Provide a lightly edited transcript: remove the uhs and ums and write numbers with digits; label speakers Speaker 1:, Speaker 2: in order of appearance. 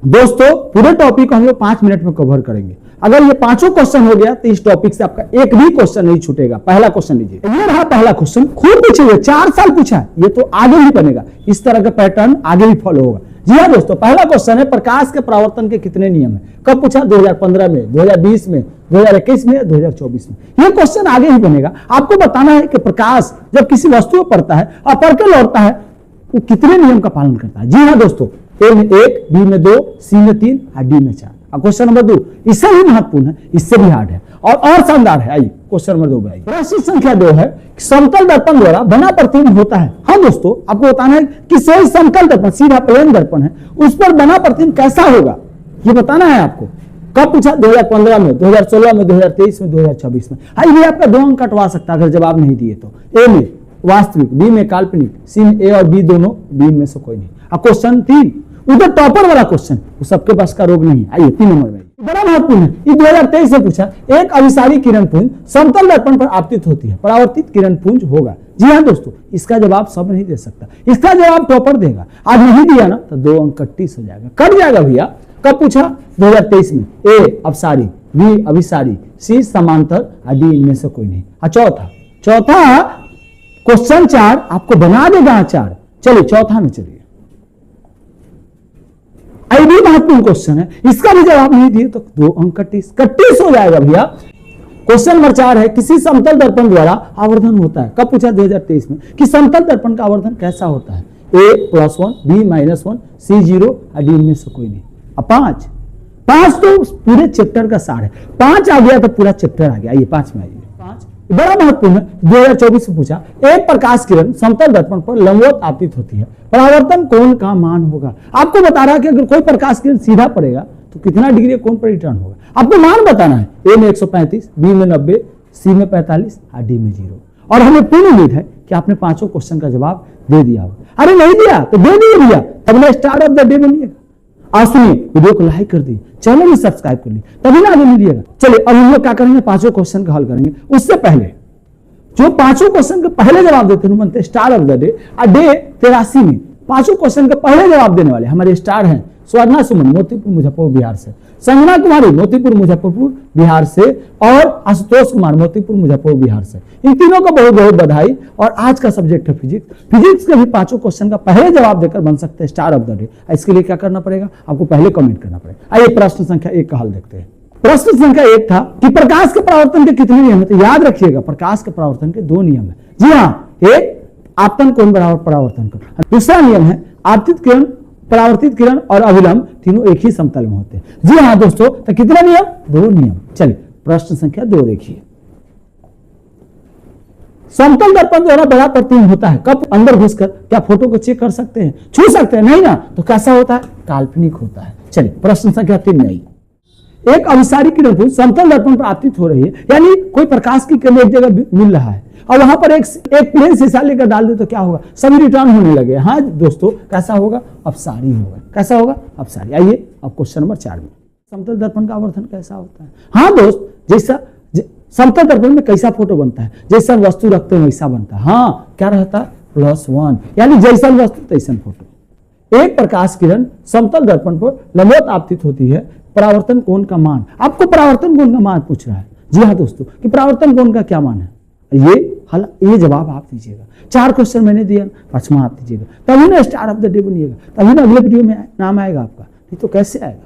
Speaker 1: दोस्तों पूरे टॉपिक को हम लोग 5 मिनट में कवर करेंगे। अगर ये पांचों क्वेश्चन हो गया तो इस टॉपिक से आपका एक भी क्वेश्चन नहीं छूटेगा। पहला क्वेश्चन लीजिए, ये रहा पहला क्वेश्चन, खूब पूछे हुए, 4 साल पूछा है, ये तो आगे भी बनेगा, इस तरह का पैटर्न आगे भी फॉलो होगा। जी हाँ दोस्तों, पहला क्वेश्चन है प्रकाश के परावर्तन के कितने नियम है। कब पूछा? 2015 में, 2020 में, 2021 में, 2024 में। यह क्वेश्चन आगे ही बनेगा। आपको बताना है कि प्रकाश जब किसी वस्तु पर पड़ता है और पढ़ के लौटता है वो कितने नियम का पालन करता है। जी हाँ दोस्तों, ए में 1, बी में 2, सी में 3 और डी में 4। अब क्वेश्चन नंबर 2 इससे भी महत्वपूर्ण है, इससे भी हार्ड है और शानदार है। आइए क्वेश्चन नंबर 2 में प्रश्न संख्या 2 है, समतल दर्पण द्वारा बना प्रतिबिंब होता है। हाँ दोस्तों, आपको बताना है कि कोई समतल दर्पण, सीधा प्लेन दर्पण है, उस पर बना प्रतिबिंब कैसा होगा, ये बताना है आपको। कब पूछा? 2015 में, 2016 में, 2023 में, 2024 में। हाँ, ये आपका 2 अंक कटवा सकता है अगर जवाब नहीं दिए तो। ए में वास्तविक, बी में काल्पनिक, सी में ए और बी दोनों, डी में से कोई नहीं। अब क्वेश्चन 3 उधर टॉपर वाला क्वेश्चन, वो सबके पास का रोग नहीं। आइए 3 नंबर में, बड़ा महत्वपूर्ण है, ये 2023 से पूछा। एक अभिसारी किरण पुंज समतल दर्पण पर आपतित होती है, परावर्तित किरण पुंज होगा। जी हाँ दोस्तों, इसका जवाब सब नहीं दे सकता, इसका जवाब टॉपर देगा। आज नहीं दिया ना तो 2 अंक 31 हो जाएगा, कट जाएगा भैया। कब पूछा? 2023 में। ए अपसारी, बी अभिसारी, सी समांतर और डी इनमें से कोई नहीं। चौथा क्वेश्चन 4 आपको बना देगा 4। चलिए चौथा में चलिए, भी महत्वपूर्ण क्वेश्चन है, इसका भी जवाब नहीं दिए तो 2 अंक 31 हो जाएगा भैया। क्वेश्चन नंबर 4 है, किसी समतल दर्पण द्वारा आवर्धन होता है। कब पूछा? 2023 में। कि समतल दर्पण का आवर्धन कैसा होता है। ए +1, बी -1, सी 0 और डी में से कोई नहीं। अब 5 तो पूरे चैप्टर का सार है, 5 आ गया तो पूरा चैप्टर आ गया। ये 5 में आइए, 5 बड़ा महत्वपूर्ण है। 2024 में पूछा, एक प्रकाश किरण समतल दर्पण पर लंबवत आपतित होती है, परावर्तन कोण का मान होगा। आपको बता रहा है कि अगर कोई प्रकाश किरण सीधा पड़ेगा तो कितना डिग्री कोण पर रिटर्न होगा, आपको मान बताना है। ए में 135, बी में 90, सी में 45 और डी में 0। और हमें पूर्ण उम्मीद है कि आपने पांचों क्वेश्चन का जवाब दे दिया होगा। अरे नहीं दिया तो दे दिए भैया, तब ना स्टार ऑफ द डे बनिएगा। आज सुनिए, वीडियो को लाइक कर दी, चैनल में सब्सक्राइब कर ली, तभी ना आगे मिलिएगा। चलिए अब हम लोग क्या करेंगे, पांचों क्वेश्चन का हल करेंगे। उससे पहले जो पांचों क्वेश्चन के पहले जवाब देते हैं बनते स्टार ऑफ द डे। और डे 83 में पांचों क्वेश्चन के पहले जवाब देने वाले हमारे स्टार हैं स्वर्णा सुमन मोतीपुर मुजफ्फरपुर बिहार से, संजना कुमारी मोतीपुर मुजफ्फरपुर बिहार से और आशुतोष कुमार मोतीपुर मुजफ्फरपुर बिहार से। इन तीनों को बहुत बहुत बधाई। और आज का सब्जेक्ट है फिजिक्स के भी पांचों क्वेश्चन का पहले जवाब देकर बन सकते हैं स्टार ऑफ द डे। इसके लिए क्या करना पड़ेगा, आपको पहले कमेंट करना पड़ेगा। आइए प्रश्न संख्या 1 का हल देखते हैं। प्रश्न संख्या 1 था कि प्रकाश के परावर्तन के कितने नियम है। तो याद रखिएगा, प्रकाश के परावर्तन के 2 नियम है। जी हाँ, एक आपतन कोण बराबर परावर्तन कोण, दूसरा नियम है आपतित किरण, परावर्तित किरण और अभिलंब तीनों एक ही समतल में होते हैं। जी हाँ दोस्तों, तो कितना नियम? 2 नियम। चलिए प्रश्न संख्या 2 देखिए, समतल दर्पण द्वारा बड़ा प्रतिबिंब होता है। कब? अंदर घुसकर। क्या फोटो को चेक कर सकते हैं, छू सकते हैं? नहीं ना, तो कैसा होता है? काल्पनिक होता है। चलिए प्रश्न संख्या 3 में आई, एक अभिसारी किरण पुंज समतल दर्पण पर आपतित हो रही है, यानी कोई प्रकाश की किरण एक जगह मिल रहा है और वहां पर एक प्लेन शीशा लेकर डाल दे तो क्या होगा, सभी रिटर्न होने लगे। हाँ दोस्तों, कैसा होगा? अपसारी होगा। कैसा होगा? अपसारी। आइए अब क्वेश्चन नंबर 4 में, समतल दर्पण का आवर्धन कैसा होता है। हाँ दोस्त, जैसा समतल दर्पण में कैसा फोटो बनता है, जैसा वस्तु रखते हैं वैसा बनता है। हाँ, क्या रहता है? +1, यानी जैसा वस्तु तैसा फोटो। एक प्रकाश किरण समतल दर्पण पर लंबवत आपतित होती है, परावर्तन कोण का मान। आपको परावर्तन कोण का मान पूछ रहा है। जी हाँ दोस्तों, कि परावर्तन कोण का क्या मान है, ये जवाब आप दीजिएगा। 4 क्वेश्चन मैंने दिया, 5वां आप दीजिएगा, तभी ना स्टार ऑफ द डे बनिएगा, तभी ना अगले वीडियो में नाम आएगा आपका, नहीं तो कैसे आएगा।